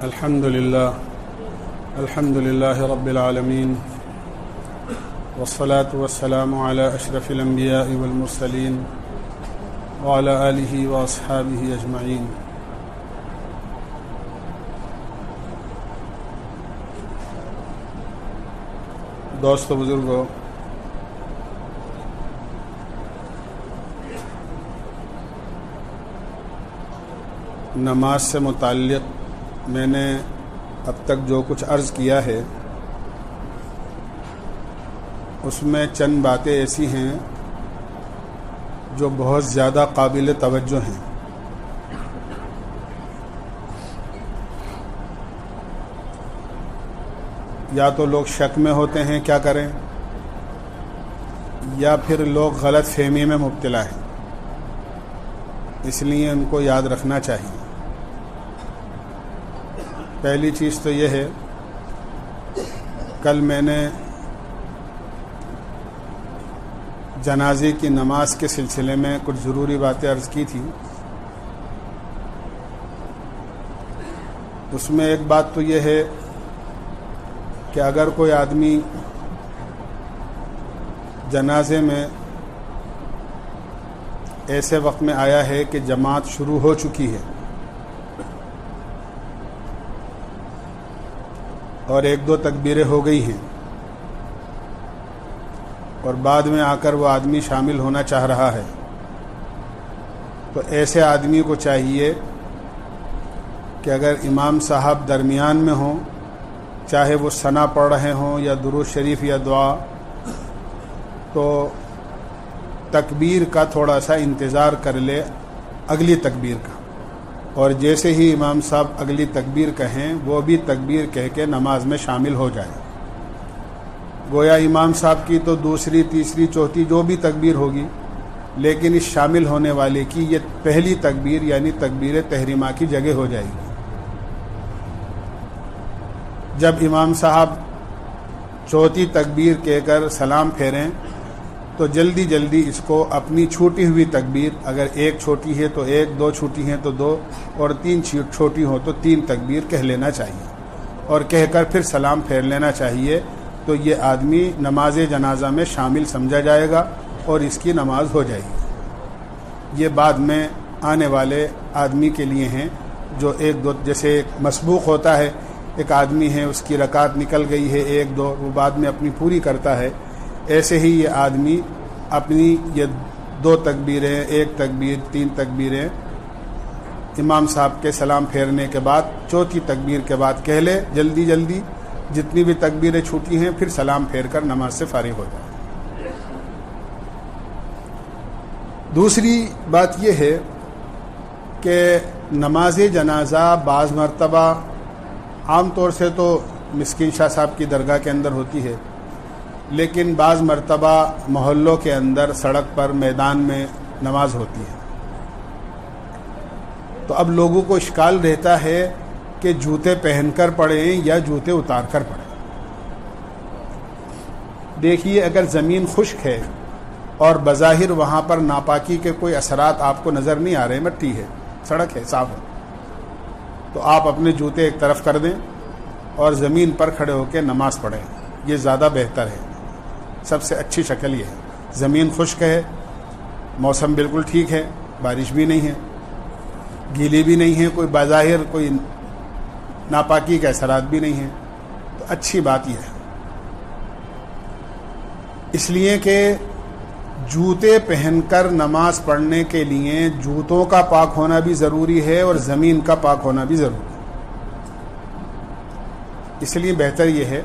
الحمد لله رب العالمين والصلاة والسلام على أشرف الأنبياء والمرسلين وعلى آله وأصحابه أجمعين. دوستو بزرگو، نماز سے متعلق میں نے اب تک جو کچھ عرض کیا ہے اس میں چند باتیں ایسی ہیں جو بہت زیادہ قابل توجہ ہیں. یا تو لوگ شک میں ہوتے ہیں کیا کریں، یا پھر لوگ غلط فہمی میں مبتلا ہیں، اس لیے ان کو یاد رکھنا چاہیے. پہلی چیز تو یہ ہے، کل میں نے جنازے کی نماز کے سلسلے میں کچھ ضروری باتیں عرض کی تھی. اس میں ایک بات تو یہ ہے کہ اگر کوئی آدمی جنازے میں ایسے وقت میں آیا ہے کہ جماعت شروع ہو چکی ہے اور ایک دو تکبیریں ہو گئی ہیں اور بعد میں آ کر وہ آدمی شامل ہونا چاہ رہا ہے، تو ایسے آدمی کو چاہیے کہ اگر امام صاحب درمیان میں ہوں، چاہے وہ ثنا پڑھ رہے ہوں یا درود شریف یا دعا، تو تکبیر کا تھوڑا سا انتظار کر لے اگلی تکبیر کا، اور جیسے ہی امام صاحب اگلی تکبیر کہیں وہ بھی تکبیر کہہ کے نماز میں شامل ہو جائے. گویا امام صاحب کی تو دوسری، تیسری، چوتھی جو بھی تکبیر ہوگی، لیکن اس شامل ہونے والے کی یہ پہلی تکبیر یعنی تکبیر تحریمہ کی جگہ ہو جائے گی. جب امام صاحب چوتھی تکبیر کہہ کر سلام پھیریں تو جلدی جلدی اس کو اپنی چھوٹی ہوئی تکبیر، اگر ایک چھوٹی ہے تو ایک، دو چھوٹی ہیں تو دو، اور تین چھوٹی ہو تو تین تکبیر کہہ لینا چاہیے، اور کہہ کر پھر سلام پھیر لینا چاہیے. تو یہ آدمی نماز جنازہ میں شامل سمجھا جائے گا اور اس کی نماز ہو جائے گی. یہ بعد میں آنے والے آدمی کے لیے ہیں جو ایک دو، جیسے ایک مسبوق ہوتا ہے، ایک آدمی ہے اس کی رکعت نکل گئی ہے ایک دو، وہ بعد میں اپنی پوری کرتا ہے. ایسے ہی یہ آدمی اپنی یہ دو تکبیریں، ایک تکبیر، تین تکبیریں امام صاحب کے سلام پھیرنے کے بعد چوتھی تکبیر کے بعد کہہ لے، جلدی جلدی جتنی بھی تکبیریں چھوٹی ہیں، پھر سلام پھیر کر نماز سے فارغ ہو جائے. دوسری بات یہ ہے کہ نماز جنازہ بعض مرتبہ، عام طور سے تو مسکین شاہ صاحب کی درگاہ کے اندر ہوتی ہے، لیکن بعض مرتبہ محلوں کے اندر، سڑک پر، میدان میں نماز ہوتی ہے. تو اب لوگوں کو اشکال رہتا ہے کہ جوتے پہن کر پڑھیں یا جوتے اتار کر پڑھیں. دیکھیے، اگر زمین خشک ہے اور بظاہر وہاں پر ناپاکی کے کوئی اثرات آپ کو نظر نہیں آ رہے، مٹی ہے، سڑک ہے، صاف ہے، تو آپ اپنے جوتے ایک طرف کر دیں اور زمین پر کھڑے ہو کے نماز پڑھیں. یہ زیادہ بہتر ہے، سب سے اچھی شکل یہ ہے. زمین خشک ہے، موسم بالکل ٹھیک ہے، بارش بھی نہیں ہے، گیلی بھی نہیں ہے، کوئی بظاہر کوئی ناپاکی کے اثرات بھی نہیں ہیں، تو اچھی بات یہ ہے. اس لیے کہ جوتے پہن کر نماز پڑھنے کے لیے جوتوں کا پاک ہونا بھی ضروری ہے اور زمین کا پاک ہونا بھی ضروری ہے. اس لیے بہتر یہ ہے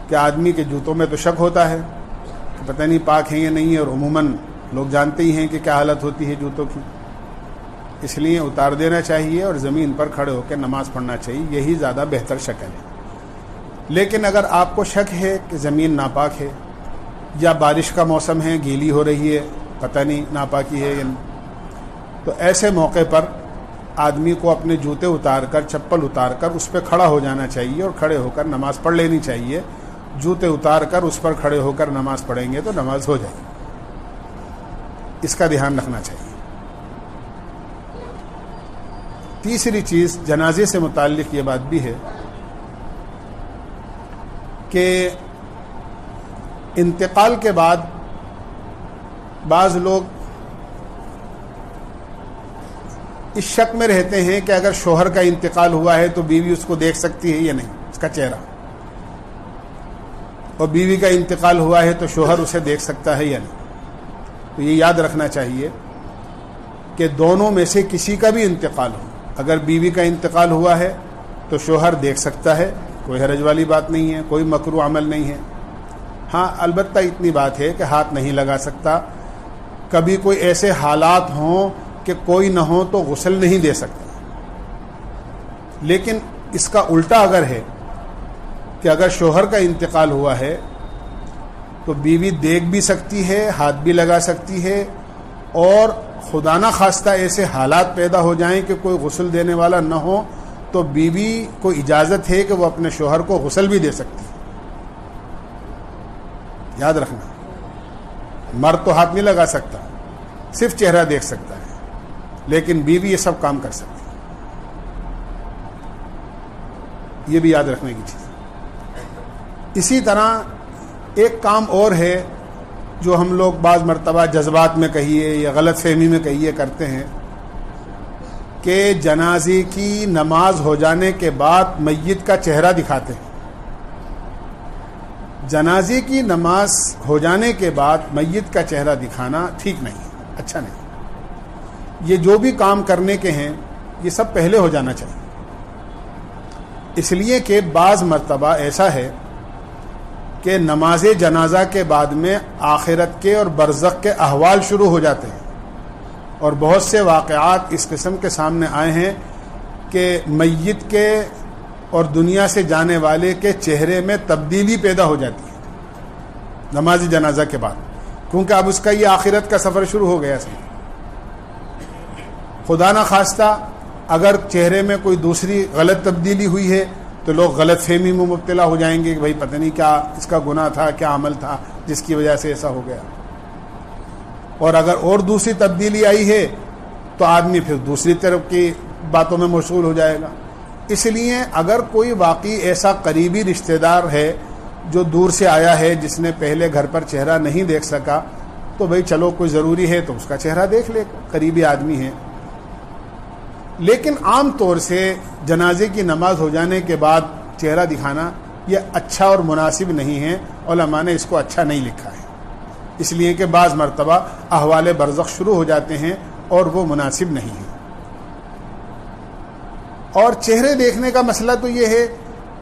کہ آدمی کے جوتوں میں تو شک ہوتا ہے کہ پتہ نہیں پاک ہیں یا نہیں ہے، اور عموماً لوگ جانتے ہی ہیں کہ کیا حالت ہوتی ہے جوتوں کی، اس لیے اتار دینا چاہیے اور زمین پر کھڑے ہو کے نماز پڑھنا چاہیے. یہی زیادہ بہتر شکل ہے. لیکن اگر آپ کو شک ہے کہ زمین ناپاک ہے یا بارش کا موسم ہے، گیلی ہو رہی ہے، پتہ نہیں ناپاکی ہے یا نہیں، تو ایسے موقع پر آدمی کو اپنے جوتے اتار کر، چپل اتار کر اس پہ کھڑا ہو جانا چاہیے اور کھڑے ہو کر نماز پڑھ لینی چاہیے. جوتے اتار کر اس پر کھڑے ہو کر نماز پڑھیں گے تو نماز ہو جائے گی. اس کا دھیان رکھنا چاہیے. تیسری چیز جنازے سے متعلق یہ بات بھی ہے کہ انتقال کے بعد بعض لوگ اس شک میں رہتے ہیں کہ اگر شوہر کا انتقال ہوا ہے تو بیوی اس کو دیکھ سکتی ہے یا نہیں، اس کا چہرہ، اور بیوی کا انتقال ہوا ہے تو شوہر اسے دیکھ سکتا ہے یا نہیں۔ تو یہ یاد رکھنا چاہیے کہ دونوں میں سے کسی کا بھی انتقال ہو، اگر بیوی کا انتقال ہوا ہے تو شوہر دیکھ سکتا ہے، کوئی حرج والی بات نہیں ہے، کوئی مکروہ عمل نہیں ہے۔ ہاں البتہ اتنی بات ہے کہ ہاتھ نہیں لگا سکتا، کبھی کوئی ایسے حالات ہوں کہ کوئی نہ ہو تو غسل نہیں دے سکتا۔ لیکن اس کا الٹا اگر ہے کہ اگر شوہر کا انتقال ہوا ہے تو بیوی دیکھ بھی سکتی ہے، ہاتھ بھی لگا سکتی ہے، اور خدا نہ خواستہ ایسے حالات پیدا ہو جائیں کہ کوئی غسل دینے والا نہ ہو تو بیوی کو اجازت ہے کہ وہ اپنے شوہر کو غسل بھی دے سکتی ہے۔ یاد رکھنا، مرد تو ہاتھ نہیں لگا سکتا، صرف چہرہ دیکھ سکتا ہے، لیکن بیوی یہ سب کام کر سکتی ہے۔ یہ بھی یاد رکھنے کی چیز۔ اسی طرح ایک کام اور ہے جو ہم لوگ بعض مرتبہ جذبات میں کہیے یا غلط فہمی میں کہیے کرتے ہیں کہ جنازے کی نماز ہو جانے کے بعد میت کا چہرہ دکھاتے ہیں۔ جنازے کی نماز ہو جانے کے بعد میت کا چہرہ دکھانا ٹھیک نہیں ہے، اچھا نہیں۔ یہ جو بھی کام کرنے کے ہیں یہ سب پہلے ہو جانا چاہیے، اس لیے کہ بعض مرتبہ ایسا ہے کہ نماز جنازہ کے بعد میں آخرت کے اور برزخ کے احوال شروع ہو جاتے ہیں، اور بہت سے واقعات اس قسم کے سامنے آئے ہیں کہ میت کے اور دنیا سے جانے والے کے چہرے میں تبدیلی پیدا ہو جاتی ہے نماز جنازہ کے بعد، کیونکہ اب اس کا یہ آخرت کا سفر شروع ہو گیا ہے۔ خدا نہ خواستہ اگر چہرے میں کوئی دوسری غلط تبدیلی ہوئی ہے تو لوگ غلط فہمی میں مبتلا ہو جائیں گے کہ بھائی پتہ نہیں کیا اس کا گناہ تھا، کیا عمل تھا جس کی وجہ سے ایسا ہو گیا۔ اور اگر اور دوسری تبدیلی آئی ہے تو آدمی پھر دوسری طرف کی باتوں میں مشغول ہو جائے گا۔ اس لیے اگر کوئی واقعی ایسا قریبی رشتہ دار ہے جو دور سے آیا ہے، جس نے پہلے گھر پر چہرہ نہیں دیکھ سکا، تو بھائی چلو کوئی ضروری ہے تو اس کا چہرہ دیکھ لے، قریبی آدمی ہے۔ لیکن عام طور سے جنازے کی نماز ہو جانے کے بعد چہرہ دکھانا یہ اچھا اور مناسب نہیں ہے، علماء نے اس کو اچھا نہیں لکھا ہے، اس لیے کہ بعض مرتبہ احوال برزخ شروع ہو جاتے ہیں اور وہ مناسب نہیں ہے۔ اور چہرے دیکھنے کا مسئلہ تو یہ ہے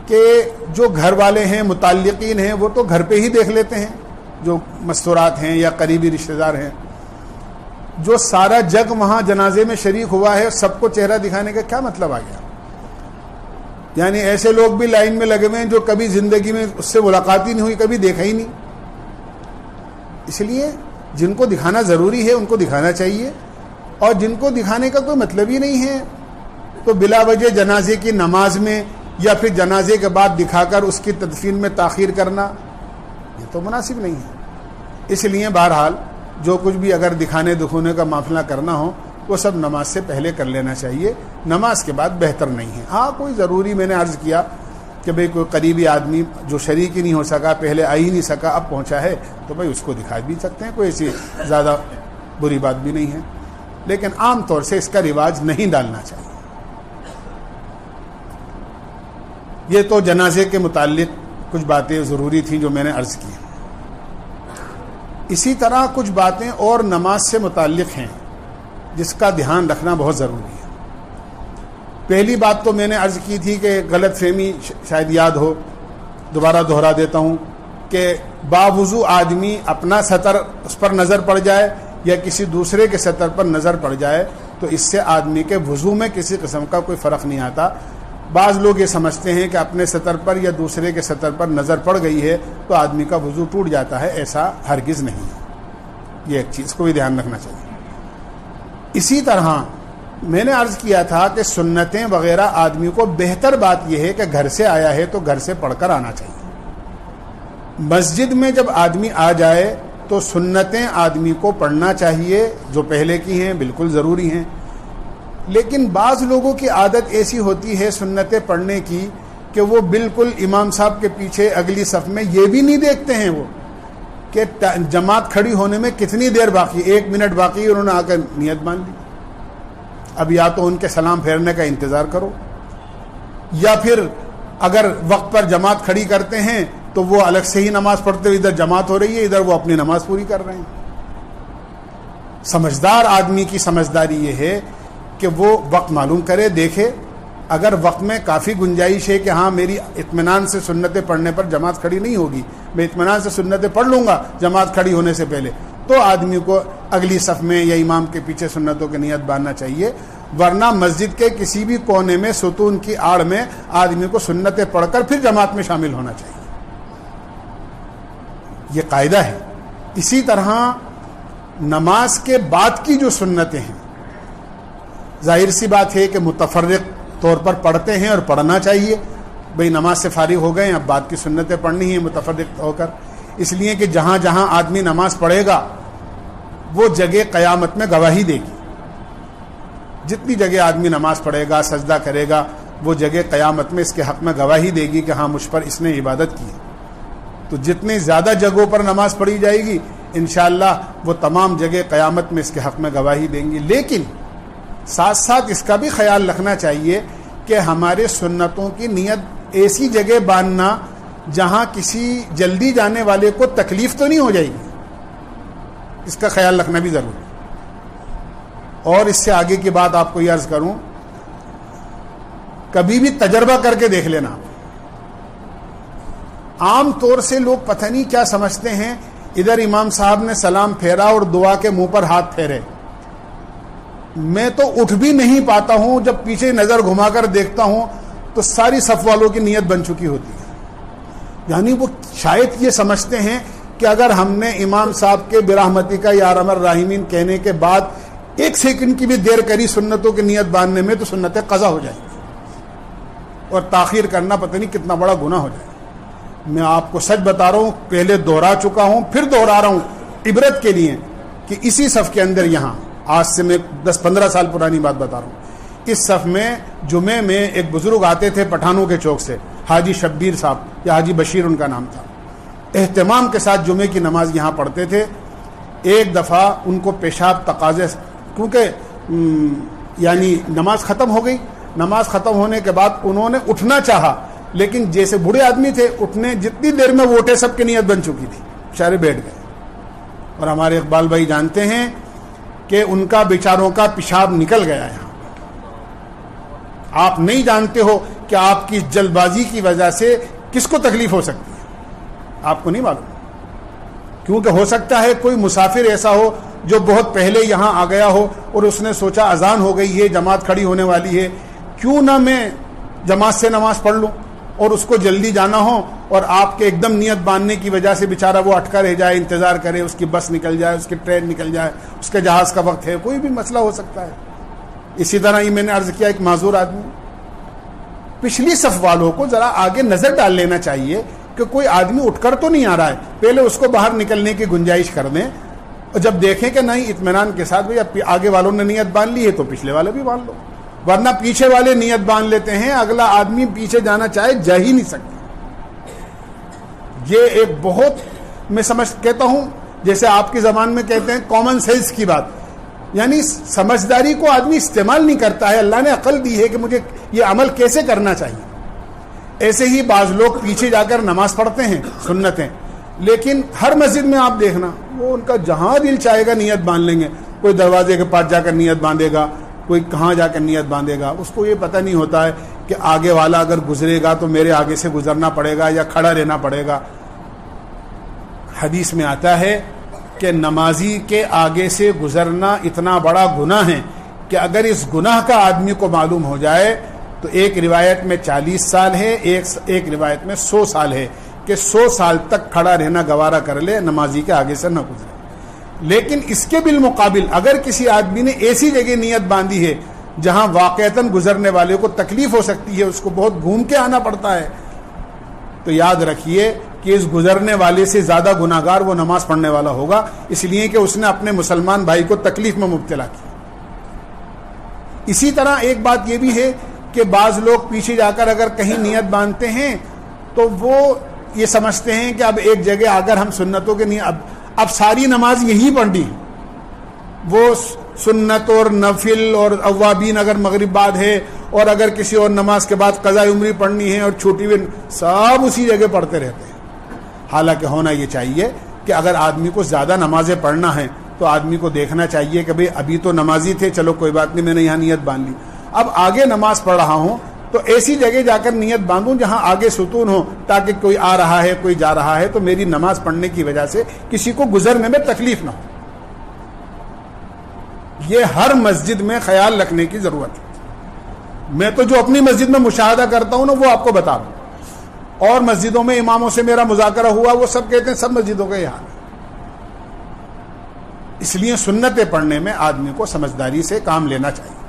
کہ جو گھر والے ہیں، متعلقین ہیں، وہ تو گھر پہ ہی دیکھ لیتے ہیں، جو مستورات ہیں یا قریبی رشتہ دار ہیں۔ جو سارا جگ وہاں جنازے میں شریک ہوا ہے، سب کو چہرہ دکھانے کا کیا مطلب آ گیا؟ یعنی ایسے لوگ بھی لائن میں لگے ہوئے ہیں جو کبھی زندگی میں اس سے ملاقات ہی نہیں ہوئی، کبھی دیکھا ہی نہیں۔ اس لیے جن کو دکھانا ضروری ہے ان کو دکھانا چاہیے، اور جن کو دکھانے کا کوئی مطلب ہی نہیں ہے تو بلا وجہ جنازے کی نماز میں یا پھر جنازے کے بعد دکھا کر اس کی تدفین میں تاخیر کرنا یہ تو مناسب نہیں ہے۔ اس لیے بہرحال جو کچھ بھی اگر دکھانے دکھونے کا معاملہ کرنا ہو وہ سب نماز سے پہلے کر لینا چاہیے، نماز کے بعد بہتر نہیں ہے۔ ہاں کوئی ضروری، میں نے عرض کیا کہ بھئی کوئی قریبی آدمی جو شریک ہی نہیں ہو سکا، پہلے آ ہی نہیں سکا، اب پہنچا ہے تو بھئی اس کو دکھا بھی سکتے ہیں، کوئی ایسی زیادہ بری بات بھی نہیں ہے، لیکن عام طور سے اس کا رواج نہیں ڈالنا چاہیے۔ یہ تو جنازے کے متعلق کچھ باتیں ضروری تھیں جو میں نے عرض کی۔ اسی طرح کچھ باتیں اور نماز سے متعلق ہیں جس کا دھیان رکھنا بہت ضروری ہے۔ پہلی بات تو میں نے عرض کی تھی کہ غلط فہمی شاید یاد ہو، دوبارہ دہرا دیتا ہوں کہ باوضو آدمی اپنا سطر اس پر نظر پڑ جائے یا کسی دوسرے کے سطر پر نظر پڑ جائے تو اس سے آدمی کے وضو میں کسی قسم کا کوئی فرق نہیں آتا۔ بعض لوگ یہ سمجھتے ہیں کہ اپنے سطر پر یا دوسرے کے سطر پر نظر پڑ گئی ہے تو آدمی کا وضو ٹوٹ جاتا ہے، ایسا ہرگز نہیں ہے۔ یہ ایک چیز کو بھی دھیان رکھنا چاہیے۔ اسی طرح میں نے عرض کیا تھا کہ سنتیں وغیرہ آدمی کو بہتر بات یہ ہے کہ گھر سے آیا ہے تو گھر سے پڑھ کر آنا چاہیے۔ مسجد میں جب آدمی آ جائے تو سنتیں آدمی کو پڑھنا چاہیے، جو پہلے کی ہیں بالکل ضروری ہیں، لیکن بعض لوگوں کی عادت ایسی ہوتی ہے سنتیں پڑھنے کی کہ وہ بالکل امام صاحب کے پیچھے اگلی صف میں یہ بھی نہیں دیکھتے ہیں وہ کہ جماعت کھڑی ہونے میں کتنی دیر باقی، 1 منٹ باقی، انہوں نے آ کر نیت باندھ لی. اب یا تو ان کے سلام پھیرنے کا انتظار کرو، یا پھر اگر وقت پر جماعت کھڑی کرتے ہیں تو وہ الگ سے ہی نماز پڑھتے ہوئے، ادھر جماعت ہو رہی ہے، ادھر وہ اپنی نماز پوری کر رہے ہیں. سمجھدار آدمی کی سمجھداری یہ ہے کہ وہ وقت معلوم کرے، دیکھے اگر وقت میں کافی گنجائش ہے کہ ہاں میری اطمینان سے سنتیں پڑھنے پر جماعت کھڑی نہیں ہوگی، میں اطمینان سے سنتیں پڑھ لوں گا جماعت کھڑی ہونے سے پہلے، تو آدمی کو اگلی صف میں یا امام کے پیچھے سنتوں کی نیت باندھنا چاہیے. ورنہ مسجد کے کسی بھی کونے میں ستون کی آڑ میں آدمی کو سنتیں پڑھ کر پھر جماعت میں شامل ہونا چاہیے. یہ قاعدہ ہے. اسی طرح نماز کے بعد کی جو سنتیں ہیں، ظاہر سی بات ہے کہ متفرق طور پر پڑھتے ہیں اور پڑھنا چاہیے. بھئی نماز سے فارغ ہو گئے، اب بعد کی سنتیں پڑھنی ہیں متفرق ہو کر، اس لیے کہ جہاں جہاں آدمی نماز پڑھے گا وہ جگہ قیامت میں گواہی دے گی. جتنی جگہ آدمی نماز پڑھے گا، سجدہ کرے گا، وہ جگہ قیامت میں اس کے حق میں گواہی دے گی کہ ہاں مجھ پر اس نے عبادت کی. تو جتنی زیادہ جگہوں پر نماز پڑھی جائے گی انشاءاللہ وہ تمام جگہ قیامت میں اس کے حق میں گواہی دیں گی. لیکن ساتھ ساتھ اس کا بھی خیال رکھنا چاہیے کہ ہمارے سنتوں کی نیت ایسی جگہ باندھنا جہاں کسی جلدی جانے والے کو تکلیف تو نہیں ہو جائے گی، اس کا خیال رکھنا بھی ضروری ہے. اور اس سے آگے کی بات آپ کو یہ عرض کروں، کبھی بھی تجربہ کر کے دیکھ لینا. عام طور سے لوگ پتہ نہیں کیا سمجھتے ہیں، ادھر امام صاحب نے سلام پھیرا اور دعا کے منہ پر ہاتھ پھیرے، میں تو اٹھ بھی نہیں پاتا ہوں، جب پیچھے نظر گھما کر دیکھتا ہوں تو ساری صف والوں کی نیت بن چکی ہوتی ہے. یعنی وہ شاید یہ سمجھتے ہیں کہ اگر ہم نے امام صاحب کے برحمتی کا یا ارحم الراحمین کہنے کے بعد 1 سیکنڈ کی بھی دیر کری سنتوں کی نیت باندھنے میں تو سنتیں قضا ہو جائیں گی اور تاخیر کرنا پتہ نہیں کتنا بڑا گناہ ہو جائے. میں آپ کو سچ بتا رہا ہوں، پہلے دوہرا چکا ہوں، پھر دوہرا رہا ہوں عبرت کے لیے کہ اسی صف کے اندر، یہاں آج سے میں 10-15 سال پرانی بات بتا رہا ہوں، اس صف میں جمعے میں ایک بزرگ آتے تھے پٹھانوں کے چوک سے، حاجی شبیر صاحب یا حاجی بشیر ان کا نام تھا. اہتمام کے ساتھ جمعے کی نماز یہاں پڑھتے تھے. ایک دفعہ ان کو پیشاب تقاضے، کیونکہ یعنی نماز ختم ہو گئی، نماز ختم ہونے کے بعد انہوں نے اٹھنا چاہا، لیکن جیسے بوڑھے آدمی تھے، اٹھنے جتنی دیر میں وہ اٹھے سب کی نیت بن چکی تھی، بیچارے بیٹھ گئے. اور ہمارے اقبال بھائی جانتے ہیں کہ ان کا بیچاروں کا پیشاب نکل گیا یہاں. آپ نہیں جانتے ہو کہ آپ کی جلد بازی کی وجہ سے کس کو تکلیف ہو سکتی ہے، آپ کو نہیں معلوم. کیونکہ ہو سکتا ہے کوئی مسافر ایسا ہو جو بہت پہلے یہاں آ گیا ہو اور اس نے سوچا اذان ہو گئی ہے، جماعت کھڑی ہونے والی ہے، کیوں نہ میں جماعت سے نماز پڑھ لوں، اور اس کو جلدی جانا ہو اور آپ کے ایک دم نیت باندھنے کی وجہ سے بیچارہ وہ اٹکا رہ جائے، انتظار کرے، اس کی بس نکل جائے، اس کی ٹرین نکل جائے، اس کے جہاز کا وقت ہے، کوئی بھی مسئلہ ہو سکتا ہے. اسی طرح ہی میں نے عرض کیا ایک معذور آدمی. پچھلی صف والوں کو ذرا آگے نظر ڈال لینا چاہیے کہ کوئی آدمی اٹھ کر تو نہیں آ رہا ہے، پہلے اس کو باہر نکلنے کی گنجائش کر دیں، اور جب دیکھیں کہ نہیں اطمینان کے ساتھ بھئی اب آگے والوں نے نیت باندھ لی ہے تو پچھلے والے بھی باندھ لو. ورنہ پیچھے والے نیت باندھ لیتے ہیں، اگلا آدمی پیچھے جانا چاہے جا ہی نہیں سکتا. یہ ایک بہت میں کہتا ہوں، جیسے آپ کی زبان میں کہتے ہیں کامن سینس کی بات، یعنی سمجھداری کو آدمی استعمال نہیں کرتا ہے. اللہ نے عقل دی ہے کہ مجھے یہ عمل کیسے کرنا چاہیے. ایسے ہی بعض لوگ پیچھے جا کر نماز پڑھتے ہیں سنتیں، لیکن ہر مسجد میں آپ دیکھنا وہ ان کا جہاں دل چاہے گا نیت باندھ لیں گے. کوئی دروازے کے پاس جا کر نیت باندھے گا، کوئی کہاں جا کر نیت باندھے گا. اس کو یہ پتہ نہیں ہوتا ہے کہ آگے والا اگر گزرے گا تو میرے آگے سے گزرنا پڑے گا یا کھڑا رہنا پڑے گا. حدیث میں آتا ہے کہ نمازی کے آگے سے گزرنا اتنا بڑا گناہ ہے کہ اگر اس گناہ کا آدمی کو معلوم ہو جائے تو ایک روایت میں 40 سال ہے، ایک روایت میں 100 سال ہے کہ 100 سال تک کھڑا رہنا گوارا کر لے، نمازی کے آگے سے نہ گزرے. لیکن اس کے بالمقابل اگر کسی آدمی نے ایسی جگہ نیت باندھی ہے جہاں واقعتاً گزرنے والے کو تکلیف ہو سکتی ہے، اس کو بہت گھوم کے آنا پڑتا ہے، تو یاد رکھیے کہ اس گزرنے والے سے زیادہ گناہگار وہ نماز پڑھنے والا ہوگا، اس لیے کہ اس نے اپنے مسلمان بھائی کو تکلیف میں مبتلا کیا. اسی طرح ایک بات یہ بھی ہے کہ بعض لوگ پیچھے جا کر اگر کہیں نیت باندھتے ہیں تو وہ یہ سمجھتے ہیں کہ اب ایک جگہ اگر ہم سنتوں کے اب ساری نماز یہی پڑھنی ہے، وہ سنت اور نفل اور اوابین اگر مغرب بعد ہے، اور اگر کسی اور نماز کے بعد قضاء عمری پڑھنی ہے اور چھوٹی ہوئی، سب اسی جگہ پڑھتے رہتے ہیں۔ حالانکہ ہونا یہ چاہیے کہ اگر آدمی کو زیادہ نمازیں پڑھنا ہے تو آدمی کو دیکھنا چاہیے کہ بھئی ابھی تو نمازی تھے، چلو کوئی بات نہیں، میں نے یہاں نیت باندھ لی، اب آگے نماز پڑھ رہا ہوں تو ایسی جگہ جا کر نیت باندھوں جہاں آگے ستون ہو، تاکہ کوئی آ رہا ہے کوئی جا رہا ہے تو میری نماز پڑھنے کی وجہ سے کسی کو گزرنے میں تکلیف نہ ہو۔ یہ ہر مسجد میں خیال رکھنے کی ضرورت ہے۔ میں تو جو اپنی مسجد میں مشاہدہ کرتا ہوں نا وہ آپ کو بتا دوں، اور مسجدوں میں اماموں سے میرا مذاکرہ ہوا، وہ سب کہتے ہیں سب مسجدوں کا یہ حال ہے۔ اس لیے سنتیں پڑھنے میں آدمی کو سمجھداری سے کام لینا چاہیے۔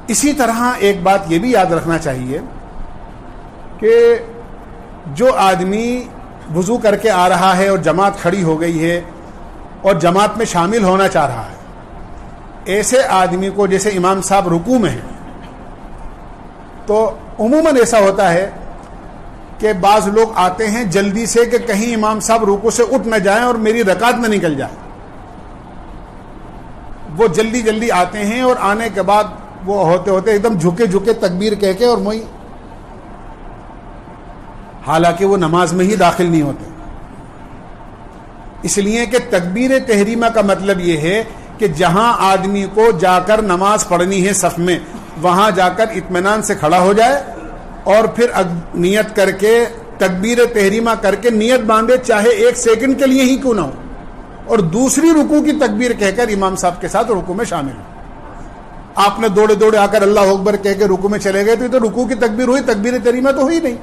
اسی طرح ایک بات یہ بھی یاد رکھنا چاہیے کہ جو آدمی وضو کر کے آ رہا ہے اور جماعت کھڑی ہو گئی ہے اور جماعت میں شامل ہونا چاہ رہا ہے، ایسے آدمی کو جیسے امام صاحب رکوع میں ہیں تو عموماً ایسا ہوتا ہے کہ بعض لوگ آتے ہیں جلدی سے کہ کہیں امام صاحب رکوع سے اٹھ نہ جائیں اور میری رکعت نہ نکل جائے۔ وہ جلدی جلدی آتے ہیں اور آنے کے بعد وہ ہوتے ہوتے ایک دم جھکے جھکے تکبیر کہہ کے اور موئی، حالانکہ وہ نماز میں ہی داخل نہیں ہوتے۔ اس لیے کہ تکبیر تحریمہ کا مطلب یہ ہے کہ جہاں آدمی کو جا کر نماز پڑھنی ہے صف میں، وہاں جا کر اطمینان سے کھڑا ہو جائے اور پھر نیت کر کے تکبیر تحریمہ کر کے نیت باندھے، چاہے ایک سیکنڈ کے لیے ہی کیوں نہ ہو، اور دوسری رکوع کی تکبیر کہہ کر امام صاحب کے ساتھ رکوع میں شامل ہو۔ آپ نے دوڑے دوڑے آ کر اللہ اکبر کہہ کے رکوع میں چلے گئے تو رکوع کی تکبیر ہوئی، تکبیر تحریمہ تو ہوئی نہیں،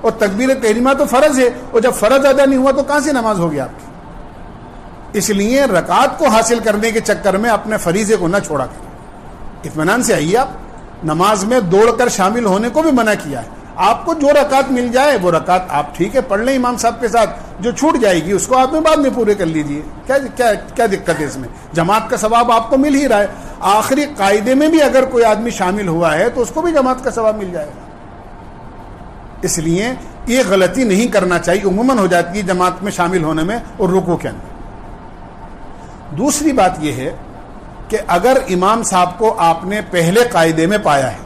اور تکبیر تحریمہ تو فرض ہے، اور جب فرض ادا نہیں ہوا تو کہاں سے نماز ہوگی آپ کی؟ اس لیے رکعت کو حاصل کرنے کے چکر میں اپنے فریضے کو نہ چھوڑا کریں، اطمینان سے آئیے۔ آپ نماز میں دوڑ کر شامل ہونے کو بھی منع کیا ہے۔ آپ کو جو رکعت مل جائے وہ رکعت آپ ٹھیک ہے پڑھ لیں امام صاحب کے ساتھ، جو چھوٹ جائے گی اس کو آپ نے بعد میں پورے کر لیجئے، کیا دقت ہے اس میں؟ جماعت کا ثواب آپ کو مل ہی رہا ہے، آخری قاعدے میں بھی اگر کوئی آدمی شامل ہوا ہے تو اس کو بھی جماعت کا ثواب مل جائے گا۔ اس لیے یہ غلطی نہیں کرنا چاہیے، عموماً ہو جاتی ہے جماعت میں شامل ہونے میں اور رکوع کے اندر۔ دوسری بات یہ ہے کہ اگر امام صاحب کو آپ نے پہلے قاعدے میں پایا ہے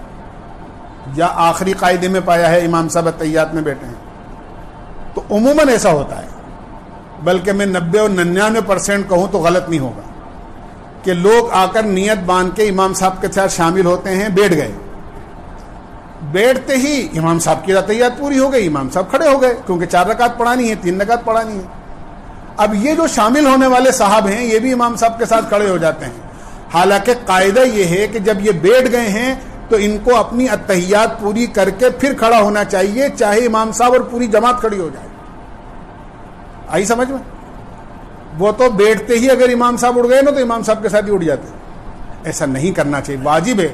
یا آخری قاعدے میں پایا ہے، امام صاحب اتحیات میں بیٹھے ہیں، تو عموماً ایسا ہوتا ہے، بلکہ میں 90 اور 99% کہوں تو غلط نہیں ہوگا کہ لوگ آ کر نیت باندھ کے امام صاحب کے ساتھ شامل ہوتے ہیں، بیٹھ گئے، بیٹھتے ہی امام صاحب کی اتحیات پوری ہو گئی، امام صاحب کھڑے ہو گئے کیونکہ 4 رکعت پڑھانی ہے، 3 رکعت پڑھانی ہے۔ اب یہ جو شامل ہونے والے صاحب ہیں یہ بھی امام صاحب کے ساتھ کھڑے ہو جاتے ہیں، حالانکہ قاعدہ یہ ہے کہ جب یہ بیٹھ گئے ہیں تو ان کو اپنی اتحیات پوری کر کے پھر کھڑا ہونا چاہیے، چاہے امام صاحب اور پوری جماعت کھڑی ہو جائے۔ آئی سمجھ میں؟ وہ تو بیٹھتے ہی اگر امام صاحب اٹھ گئے نا تو امام صاحب کے ساتھ ہی اٹھ جاتے ہیں۔ ایسا نہیں کرنا چاہیے، واجب ہے،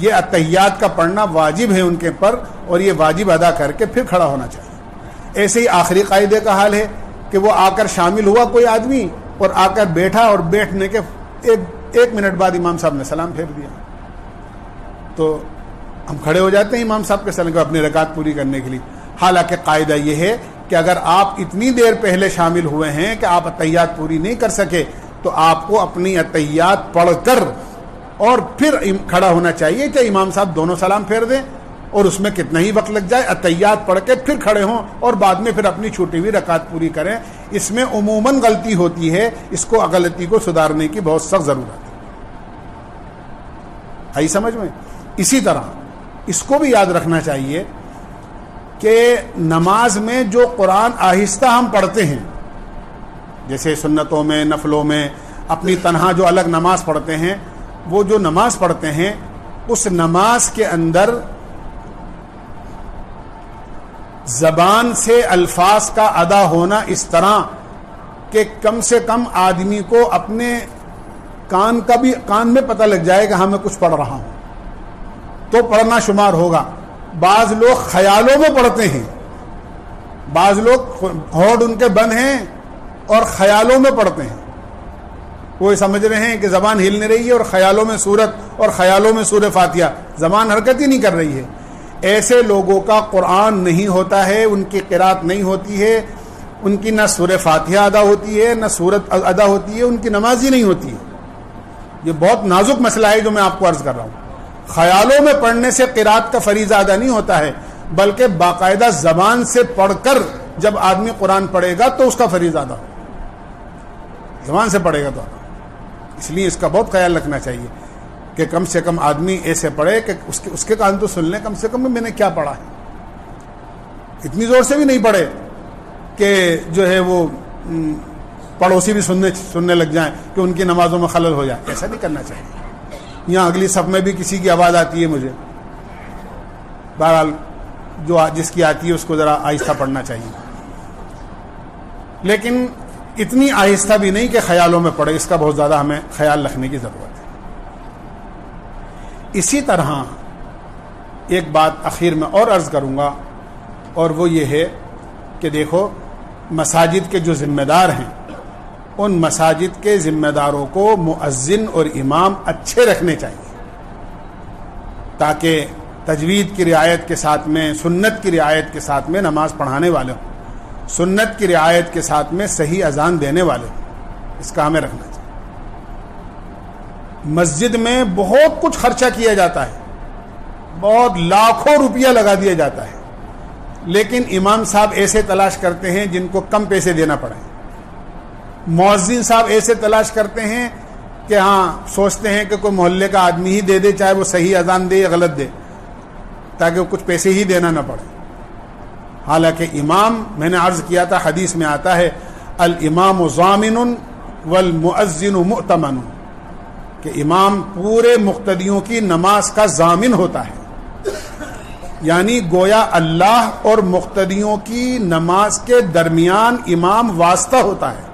یہ اتحیات کا پڑھنا واجب ہے ان کے پر، اور یہ واجب ادا کر کے پھر کھڑا ہونا چاہیے۔ ایسے ہی آخری قاعدے کا حال ہے کہ وہ آ کر شامل ہوا کوئی آدمی اور آ کر بیٹھا، اور بیٹھنے کے ایک منٹ بعد امام صاحب نے سلام پھیر دیا، تو ہم کھڑے ہو جاتے ہیں امام صاحب کے سلام کو اپنی رکعت پوری کرنے کے لیے۔ حالانکہ قاعدہ یہ ہے کہ اگر آپ اتنی دیر پہلے شامل ہوئے ہیں کہ آپ اتحیات پوری نہیں کر سکے تو آپ کو اپنی اتحیات پڑھ کر اور پھر کھڑا ہونا چاہیے، کہ امام صاحب دونوں سلام پھیر دیں اور اس میں کتنا ہی وقت لگ جائے، اتحیات پڑھ کے پھر کھڑے ہوں اور بعد میں پھر اپنی چھوٹی ہوئی رکعت پوری کریں۔ اس میں عموماً غلطی ہوتی ہے، اس کو غلطی کو سدھارنے کی بہت سخت ضرورت ہے۔ آئی سمجھ میں؟ اسی طرح اس کو بھی یاد رکھنا چاہیے کہ نماز میں جو قرآن آہستہ ہم پڑھتے ہیں، جیسے سنتوں میں، نفلوں میں، اپنی تنہا جو الگ نماز پڑھتے ہیں، وہ جو نماز پڑھتے ہیں اس نماز کے اندر زبان سے الفاظ کا ادا ہونا اس طرح کہ کم سے کم آدمی کو اپنے کان میں پتہ لگ جائے کہ ہاں میں کچھ پڑھ رہا ہوں تو پڑھنا شمار ہوگا۔ بعض لوگ خیالوں میں پڑھتے ہیں، بعض لوگ ہونٹ ان کے بند ہیں اور خیالوں میں پڑھتے ہیں، وہ سمجھ رہے ہیں کہ زبان ہل نہیں رہی ہے اور خیالوں میں سورت اور خیالوں میں سورہ فاتحہ، زبان حرکت ہی نہیں کر رہی ہے. ایسے لوگوں کا قرآن نہیں ہوتا ہے، ان کی قرات نہیں ہوتی ہے، ان کی نہ سورہ فاتحہ ادا ہوتی ہے نہ سورت ادا ہوتی ہے، ان کی نماز ہی نہیں ہوتی ہے. یہ بہت نازک مسئلہ ہے جو میں آپ کو عرض کر رہا ہوں. خیالوں میں پڑھنے سے قرات کا فریضہ ادا نہیں ہوتا ہے، بلکہ باقاعدہ زبان سے پڑھ کر جب آدمی قرآن پڑھے گا تو اس کا فریضہ ادا ہوگا، زبان سے پڑھے گا تو. اس لیے اس کا بہت خیال رکھنا چاہیے کہ کم سے کم آدمی ایسے پڑھے کہ اس کے کان تو سن لیں کم سے کم میں نے کیا پڑھا ہے. اتنی زور سے بھی نہیں پڑھے کہ جو ہے وہ پڑوسی بھی سننے لگ جائیں کہ ان کی نمازوں میں خلل ہو جائے. ایسا نہیں کرنا چاہیے. یہاں اگلی صف میں بھی کسی کی آواز آتی ہے مجھے، بہرحال جس کی آتی ہے اس کو ذرا آہستہ پڑھنا چاہیے، لیکن اتنی آہستہ بھی نہیں کہ خیالوں میں پڑھے. اس کا بہت زیادہ ہمیں خیال رکھنے کی ضرورت ہے. اسی طرح ایک بات اخیر میں اور عرض کروں گا، اور وہ یہ ہے کہ دیکھو مساجد کے جو ذمہ دار ہیں، ان مساجد کے ذمہ داروں کو مؤذن اور امام اچھے رکھنے چاہیے، تاکہ تجوید کی رعایت کے ساتھ میں، سنت کی رعایت کے ساتھ میں نماز پڑھانے والے ہوں، سنت کی رعایت کے ساتھ میں صحیح اذان دینے والے ہوں. اس کا ہمیں رکھنا چاہیے. مسجد میں بہت کچھ خرچہ کیا جاتا ہے، بہت لاکھوں روپیہ لگا دیا جاتا ہے، لیکن امام صاحب ایسے تلاش کرتے ہیں جن کو کم پیسے دینا پڑے. مؤذن صاحب ایسے تلاش کرتے ہیں کہ ہاں سوچتے ہیں کہ کوئی محلے کا آدمی ہی دے دے، چاہے وہ صحیح اذان دے یا غلط دے، تاکہ وہ کچھ پیسے ہی دینا نہ پڑے. حالانکہ امام، میں نے عرض کیا تھا، حدیث میں آتا ہے الامام ضامن والمؤذن مؤتمن، کہ امام پورے مقتدیوں کی نماز کا ضامن ہوتا ہے. یعنی گویا اللہ اور مقتدیوں کی نماز کے درمیان امام واسطہ ہوتا ہے.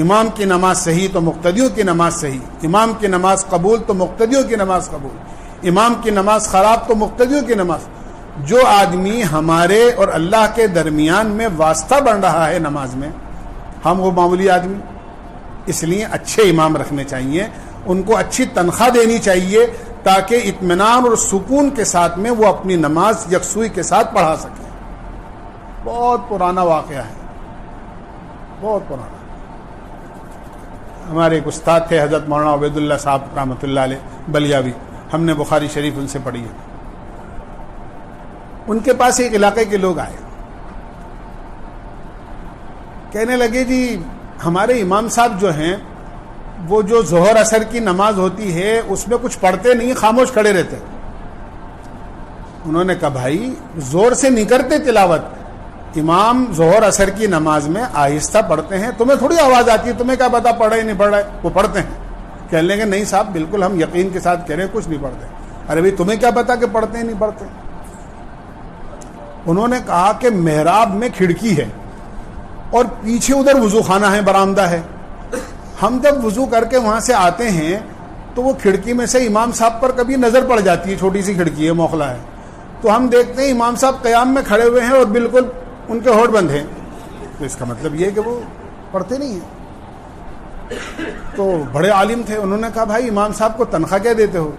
امام کی نماز صحیح تو مقتدیوں کی نماز صحیح، امام کی نماز قبول تو مقتدیوں کی نماز قبول، امام کی نماز خراب تو مقتدیوں کی نماز. جو آدمی ہمارے اور اللہ کے درمیان میں واسطہ بن رہا ہے نماز میں، ہم وہ معمولی آدمی. اس لیے اچھے امام رکھنے چاہیے، ان کو اچھی تنخواہ دینی چاہیے، تاکہ اطمینان اور سکون کے ساتھ میں وہ اپنی نماز یکسوئی کے ساتھ پڑھا سکیں. بہت پرانا واقعہ ہے، بہت پرانا. ہمارے ایک استاد تھے حضرت مولانا عبید اللہ صاحب رحمۃ اللہ علیہ بلیاوی، ہم نے بخاری شریف ان سے پڑھی ہے. ان کے پاس ایک علاقے کے لوگ آئے، کہنے لگے جی ہمارے امام صاحب جو ہیں وہ جو ظہر عصر کی نماز ہوتی ہے اس میں کچھ پڑھتے نہیں، خاموش کھڑے رہتے. انہوں نے کہا بھائی زور سے نہیں کرتے تلاوت، امام ظہر عصر کی نماز میں آہستہ پڑھتے ہیں، تمہیں تھوڑی آواز آتی ہے، تمہیں کیا پتا پڑھ رہے نہیں پڑھ رہے، وہ پڑھتے ہیں. کہنے لگے نہیں صاحب بالکل ہم یقین کے ساتھ کہہ رہے ہیں کچھ نہیں پڑھتے. ارے بھائی تمہیں کیا پتا کہ پڑھتے ہیں نہیں پڑھتے. انہوں نے کہا کہ محراب میں کھڑکی ہے اور پیچھے ادھر وضو خانہ ہے، برآمدہ ہے. ہم جب وضو کر کے وہاں سے آتے ہیں تو وہ کھڑکی میں سے امام صاحب پر کبھی نظر پڑ جاتی ہے، چھوٹی سی کھڑکی ہے، موخلا ہے، تو ہم دیکھتے ہیں امام صاحب قیام میں کھڑے ہوئے ہیں اور بالکل ان کے ہونٹ بند ہیں. تو اس کا مطلب یہ ہے کہ وہ پڑھتے نہیں ہیں. تو بڑے عالم تھے، انہوں نے کہا بھائی امام صاحب کو تنخواہ کیا دیتے ہو؟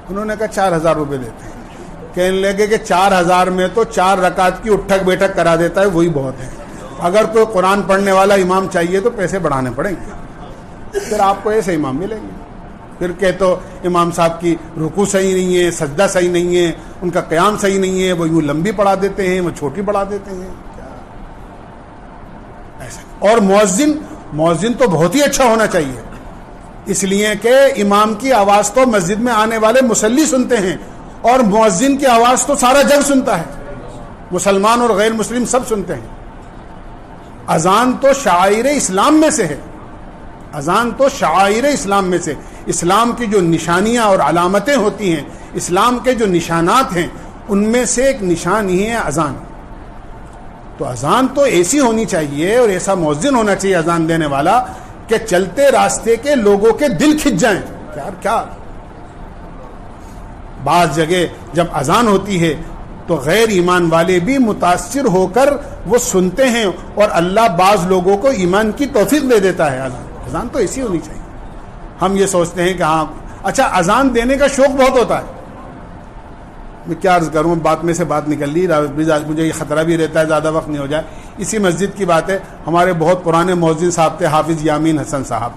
انہوں نے کہا 4000 روپے دیتے ہیں. کہنے لگے کہ 4000 میں تو 4 رکعت کی اٹھک بیٹھک کرا دیتا ہے، وہی بہت ہے. اگر کوئی قرآن پڑھنے والا امام چاہیے تو پیسے بڑھانے پڑیں گے. پھر آپ کو ایسے امام ملیں گے. پھر کہ تو امام صاحب کی رکوع صحیح نہیں ہے، سجدہ صحیح نہیں ہے، ان کا قیام صحیح نہیں ہے، وہ یوں لمبی پڑھا دیتے ہیں، وہ چھوٹی پڑھا دیتے ہیں. ایسا. اور مؤذن تو بہت ہی اچھا ہونا چاہیے، اس لیے کہ امام کی آواز تو مسجد میں آنے والے مصلی سنتے ہیں، اور مؤذن کی آواز تو سارا جگ سنتا ہے، مسلمان اور غیر مسلم سب سنتے ہیں. اذان تو شعائر اسلام میں سے ہے، اذان تو شعائر اسلام میں سے، اسلام کی جو نشانیاں اور علامتیں ہوتی ہیں، اسلام کے جو نشانات ہیں، ان میں سے ایک نشان ہی ہے اذان. تو اذان تو ایسی ہونی چاہیے اور ایسا مؤذن ہونا چاہیے اذان دینے والا کہ چلتے راستے کے لوگوں کے دل کھنچ جائیں. کیا بعض جگہ جب اذان ہوتی ہے تو غیر ایمان والے بھی متاثر ہو کر وہ سنتے ہیں، اور اللہ بعض لوگوں کو ایمان کی توفیق دے دیتا ہے. اذان تو ایسی ہونی چاہیے. ہم یہ سوچتے ہیں کہ ہاں اچھا اذان دینے کا شوق بہت ہوتا ہے. میں کیا عرض کروں, بات میں سے بات نکل لی, مجھے یہ خطرہ بھی رہتا ہے زیادہ وقت نہیں ہو جائے. اسی مسجد کی بات ہے, ہمارے بہت پرانے مؤذن صاحب تھے حافظ یامین حسن صاحب,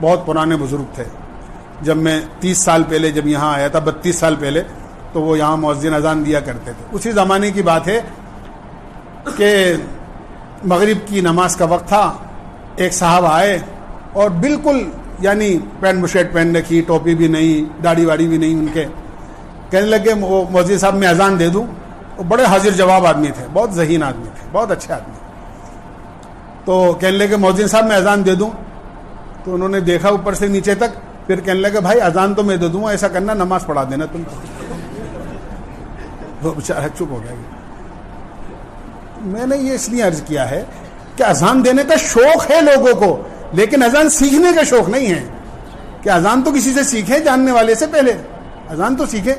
بہت پرانے بزرگ تھے. جب میں 30 سال پہلے جب یہاں آیا تھا, 32 سال پہلے, تو وہ یہاں مؤذن اذان دیا کرتے تھے. اسی زمانے کی بات ہے کہ مغرب کی نماز کا وقت تھا. ایک صاحب آئے اور بالکل یعنی پینٹ بشرٹ پہن رکھی, ٹوپی بھی نہیں, داڑھی واڑی بھی نہیں ان کے. کہنے لگے وہ مؤذن صاحب میں اذان دے دوں. وہ بڑے حاضر جواب آدمی تھے, بہت ذہین آدمی تھے, بہت اچھے آدمی. تو کہنے لگے مؤذن صاحب میں اذان دے دوں. تو انہوں نے دیکھا اوپر سے نیچے تک, پھر کہنے لگے بھائی اذان تو میں دے دوں, ایسا کرنا نماز پڑھا دینا تم. وہ بیچارہ چپ ہو گیا. میں نے یہ اس لیے عرض کیا ہے کہ اذان دینے کا شوق ہے لوگوں کو, لیکن اذان سیکھنے کا شوق نہیں ہے. کہ اذان تو کسی سے سیکھیں, جاننے والے سے پہلے اذان تو سیکھیں.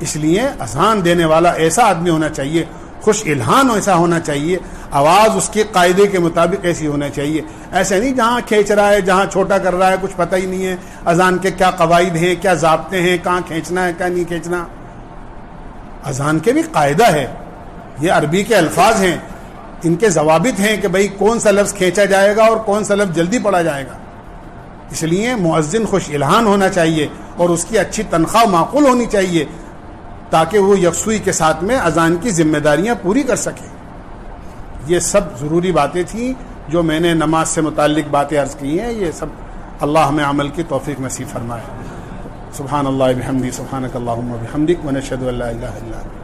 اس لیے اذان دینے والا ایسا آدمی ہونا چاہیے, خوش الہان ایسا ہونا چاہیے, آواز اس کے قاعدے کے مطابق ایسی ہونا چاہیے. ایسے نہیں جہاں کھینچ رہا ہے, جہاں چھوٹا کر رہا ہے, کچھ پتہ ہی نہیں ہے اذان کے کیا قواعد ہیں, کیا ضابطے ہیں, کہاں کھینچنا ہے, کہاں نہیں کھینچنا. اذان کے بھی قاعدہ ہے, یہ عربی کے الفاظ ہیں, ان کے ضوابط ہیں کہ بھئی کون سا لفظ کھینچا جائے گا اور کون سا لفظ جلدی پڑھا جائے گا. اس لیے مؤذن خوش الہان ہونا چاہیے اور اس کی اچھی تنخواہ معقول ہونی چاہیے, تاکہ وہ یکسوئی کے ساتھ میں اذان کی ذمہ داریاں پوری کر سکے. یہ سب ضروری باتیں تھیں جو میں نے نماز سے متعلق باتیں عرض کی ہیں. یہ سب اللہ ہمیں عمل کی توفیق نصیب فرمائے. سبحان اللہ بحمدی, سبحانک اللہم و بحمدک, ونشہد ان لا الہ الا انت.